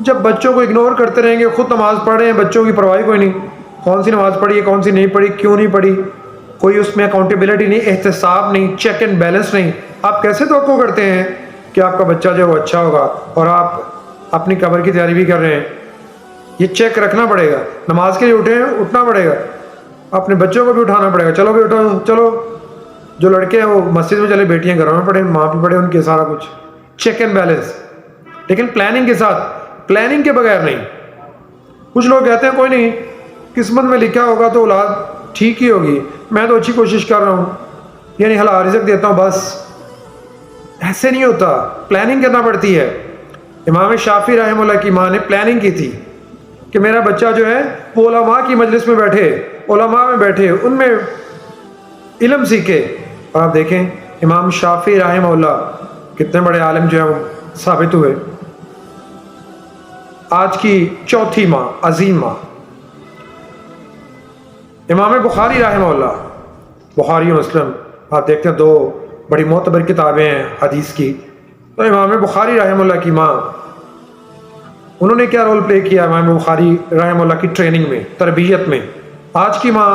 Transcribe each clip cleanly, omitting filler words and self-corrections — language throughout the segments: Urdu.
جب بچوں کو اگنور کرتے رہیں گے، خود نماز پڑھ رہے ہیں، بچوں کی پرواہ کوئی نہیں، کون سی نماز پڑھی ہے، کون سی نہیں پڑھی، کیوں نہیں پڑھی، کوئی اس میں اکاؤنٹیبلٹی نہیں، احتساب نہیں، چیک اینڈ بیلنس نہیں، آپ کیسے توقع کرتے ہیں کہ آپ کا بچہ جو ہے وہ اچھا ہوگا اور آپ اپنی قبر کی تیاری بھی کر رہے ہیں؟ یہ چیک رکھنا پڑے گا. نماز کے لیے اٹھے ہیں، اٹھنا پڑے گا، اپنے بچوں کو بھی اٹھانا پڑے گا، چلو بھی اٹھو، چلو جو لڑکے ہیں وہ مسجد میں چلے، بیٹیاں گھروں میں پڑھیں، ماں بھی پڑھے، ان کے سارا کچھ چیک اینڈ بیلنس، لیکن پلاننگ کے ساتھ، پلاننگ کے بغیر نہیں. کچھ لوگ کہتے ہیں کوئی نہیں، قسمت میں لکھا ہوگا تو اولاد ٹھیک ہی ہوگی، میں تو اچھی کوشش کر رہا ہوں، یعنی حلال رزق دیتا ہوں بس. ایسے نہیں ہوتا، پلاننگ کرنا پڑتی ہے. امام شافعی رحمہ اللہ کی ماں نے پلاننگ کی تھی کہ میرا بچہ جو ہے وہ علماء کی مجلس میں بیٹھے، علماء میں بیٹھے، ان میں علم سیکھے. اور آپ دیکھیں امام شافعی رحمہ اللہ کتنے بڑے عالم جو ہیں وہ ثابت ہوئے. آج کی چوتھی ماں، عظیم ماں، امام بخاری رحمہ اللہ، بخاری و مسلم آپ دیکھتے ہیں دو بڑی معتبر کتابیں ہیں حدیث کی. تو امام بخاری رحمہ اللہ کی ماں، انہوں نے کیا رول پلے کیا امام بخاری رحمہ اللہ کی ٹریننگ میں، تربیت میں. آج کی ماں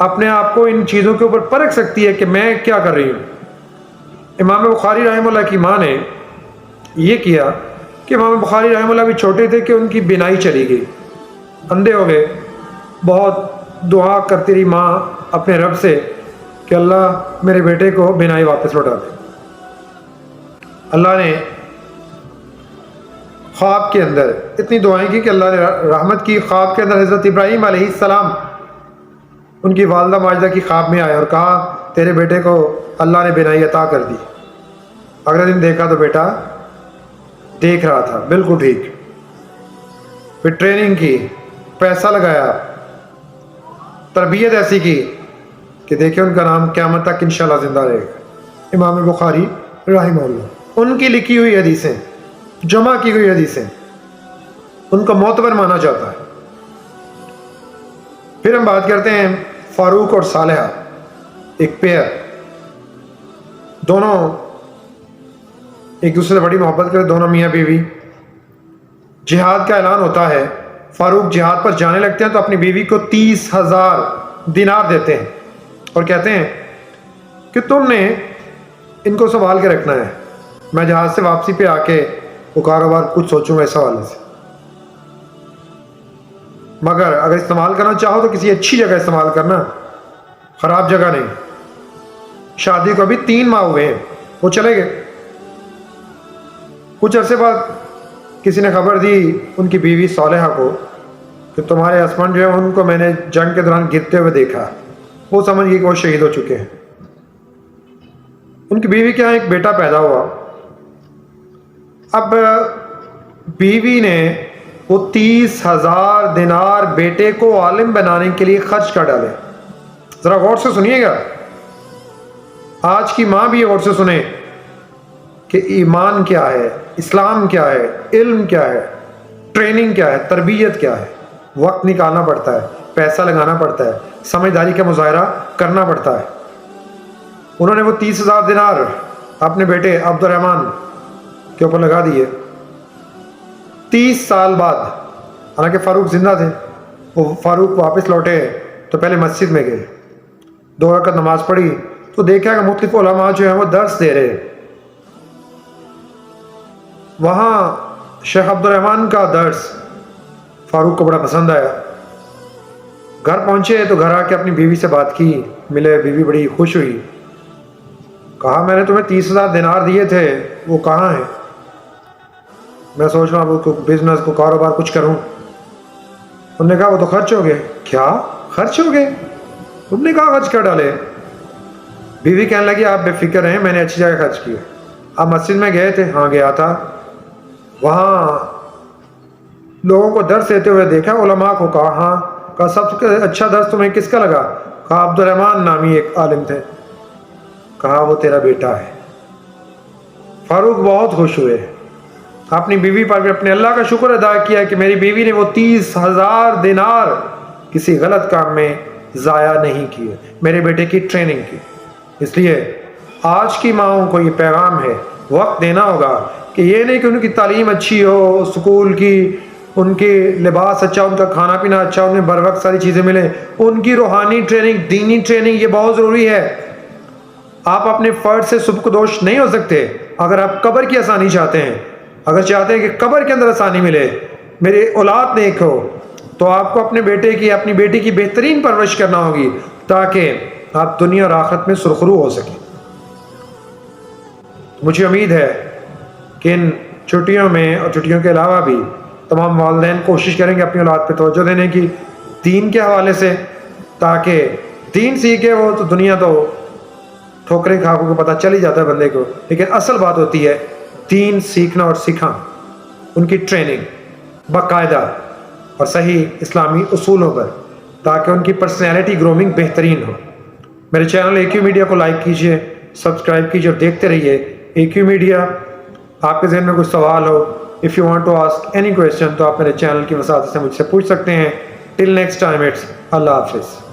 اپنے آپ کو ان چیزوں کے اوپر پرکھ سکتی ہے کہ میں کیا کر رہی ہوں. امام بخاری رحمہ اللہ کی ماں نے یہ کیا کہ امام بخاری رحمہ اللہ بھی چھوٹے تھے کہ ان کی بینائی چلی گئی، اندھے ہو گئے. بہت دعا کرتی رہی ماں اپنے رب سے کہ اللہ میرے بیٹے کو بینائی واپس لوٹا دے. اللہ نے خواب کے اندر اتنی دعائیں کی کہ اللہ نے رحمت کی. خواب کے اندر حضرت ابراہیم علیہ السلام، ان کی والدہ ماجدہ کی خواب میں آئے اور کہا تیرے بیٹے کو اللہ نے بینائی عطا کر دی. اگلے دن دیکھا تو بیٹا دیکھ رہا تھا بالکل ٹھیک. پھر ٹریننگ کی، پیسہ لگایا، تربیت ایسی کی کہ دیکھیں ان کا نام قیامت تک انشاءاللہ زندہ رہے گا. امام بخاری رحمہ اللہ، ان کی لکھی ہوئی حدیثیں، جمع کی ہوئی حدیثیں، ان کو معتبر مانا جاتا ہے. پھر ہم بات کرتے ہیں فاروق اور صالحہ، ایک پیئر، دونوں ایک دوسرے سے بڑی محبت کرتے، دونوں میاں بیوی. جہاد کا اعلان ہوتا ہے، فاروق جہاد پر جانے لگتے ہیں تو اپنی بیوی کو 30,000 دینار دیتے ہیں اور کہتے ہیں کہ تم نے ان کو سنبھال کے رکھنا ہے، میں جہاز سے واپسی پہ آ کے وہ کاروبار کچھ سوچوں گا اس حوالے سے، مگر اگر استعمال کرنا چاہو تو کسی اچھی جگہ استعمال کرنا، خراب جگہ نہیں. شادی کو ابھی 3 ماہ ہوئے ہیں، وہ چلے گئے. کچھ عرصے بعد کسی نے خبر دی ان کی بیوی صالحہ کو کہ تمہارے ہسبینڈ جو ہے ان کو میں نے جنگ کے دوران گرتے ہوئے دیکھا. وہ سمجھ گئی کہ وہ شہید ہو چکے ہیں. ان کی بیوی کے یہاں ایک بیٹا پیدا ہوا. اب بیوی نے وہ 30,000 دینار بیٹے کو عالم بنانے کے لیے خرچ کر ڈالے. ذرا غور سے سنیے گا، آج کی ماں بھی غور سے سنیں کہ ایمان کیا ہے، اسلام کیا ہے، علم کیا ہے، ٹریننگ کیا ہے، تربیت کیا ہے. وقت نکالنا پڑتا ہے، پیسہ لگانا پڑتا ہے، سمجھداری کا مظاہرہ کرنا پڑتا ہے. انہوں نے وہ 30,000 دینار اپنے بیٹے عبد الرحمن کے اوپر لگا دیے. 30 سال بعد، حالانکہ فاروق زندہ تھے، وہ فاروق واپس لوٹے تو پہلے مسجد میں گئے، 2 رکعت نماز پڑھی تو دیکھا کہ مختلف علماء جو ہیں وہ درس دے رہے. وہاں شیخ عبد الرحمن کا درس فاروق کو بڑا پسند آیا. گھر پہنچے تو گھر آ کے اپنی بیوی سے بات کی، ملے، بیوی بڑی خوش ہوئی. کہا میں نے تمہیں 30,000 دینار دیے تھے، وہ کہاں ہیں؟ میں سوچ رہا ہوں وہ بزنس کو کاروبار کچھ کروں. انہوں نے کہا وہ تو خرچ ہو گئے. کیا خرچ ہو گئے؟ تم نے کہا خرچ کر ڈالے. بیوی کہنے لگی آپ بے فکر ہیں، میں نے اچھی جگہ خرچ کیے. آپ مسجد میں گئے تھے؟ ہاں گیا تھا. وہاں لوگوں کو درس دیتے ہوئے دیکھا، علماء کو. کہا ہاں. کہا سب سے اچھا درس تمہیں کس کا لگا؟ کہا عبد الرحمن نامی ایک عالم تھے. کہا وہ تیرا بیٹا ہے. فاروق بہت خوش ہوئے، اپنی بیوی پر بھی اپنے اللہ کا شکر ادا کیا کہ میری بیوی نے وہ 30,000 دینار کسی غلط کام میں ضائع نہیں کیے، میرے بیٹے کی ٹریننگ کی. اس لیے آج کی ماؤں کو یہ پیغام ہے، وقت دینا ہوگا، کہ یہ نہیں کہ ان کی تعلیم اچھی ہو اسکول کی، ان کے لباس اچھا، ان کا کھانا پینا اچھا، انہیں بر وقت ساری چیزیں ملیں، ان کی روحانی ٹریننگ، دینی ٹریننگ یہ بہت ضروری ہے۔ آپ اپنے فرد سے سبکدوش نہیں ہو سکتے اگر آپ قبر کی آسانی چاہتے ہیں، اگر چاہتے ہیں کہ قبر کے اندر آسانی ملے، میری اولاد نیک ہو، تو آپ کو اپنے بیٹے کی اپنی بیٹی کی بہترین پرورش کرنا ہوگی تاکہ آپ دنیا اور آخرت میں سرخرو ہو سکیں۔ مجھے امید ہے کہ ان چھٹیوں میں اور چھٹیوں کے علاوہ بھی تمام والدین کوشش کریں گے اپنی اولاد پہ توجہ دینے کی دین کے حوالے سے، تاکہ دین سیکھے وہ تو دنیا تو ٹھوکریں کھا کو پتہ چل ہی جاتا ہے بندے کو، لیکن اصل بات ہوتی ہے دین سیکھنا اور سکھانا، ان کی ٹریننگ باقاعدہ اور صحیح اسلامی اصولوں پر، تاکہ ان کی پرسنالٹی گرومنگ بہترین ہو۔ میرے چینل اے کیو میڈیا کو لائک کیجئے، سبسکرائب کیجئے اور دیکھتے رہیے اے کیو میڈیا۔ آپ کے ذہن میں کوئی سوال ہو، if you want to ask any question, تو آپ میرے چینل کی وساطت سے مجھ سے پوچھ سکتے ہیں۔ ٹل نیکسٹ ٹائم، اٹس اللہ حافظ۔